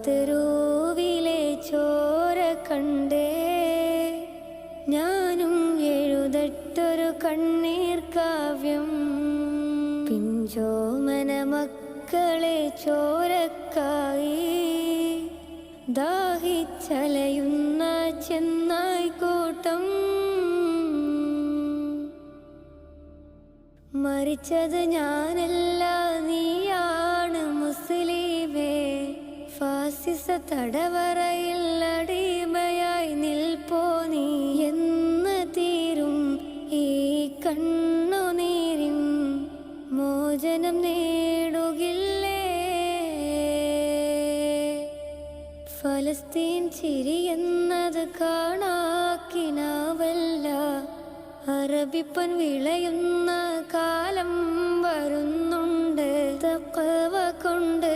തെരുവിലെ ചോര കണ്ടേ ഞാനും എഴുതട്ടൊരു കണ്ണീർ കാവ്യം. പിഞ്ചോമന മക്കളെ ചോരക്കായി ദാഹിച്ചലയുന്ന ചെന്നായ്ക്കൂട്ടം. മരിച്ചത് ഞാനല്ല, നീയാണ് മുസ്ലിമേ. ഫാസിസ തടവറയിൽ അടിമയായി നിൽപ്പോ നീ. എന്ന് തീരും ഈ കണ്ണുനീരിൻ മോചനം നേടുകില്ലേ? ഫലസ്തീൻ ചിരിയെന്നത് കാണാക്കിനാവല്ല, അറബിപ്പൻ വിളയുന്ന കാലം വരുന്നുണ്ട്. തഖ്വ കൊണ്ട്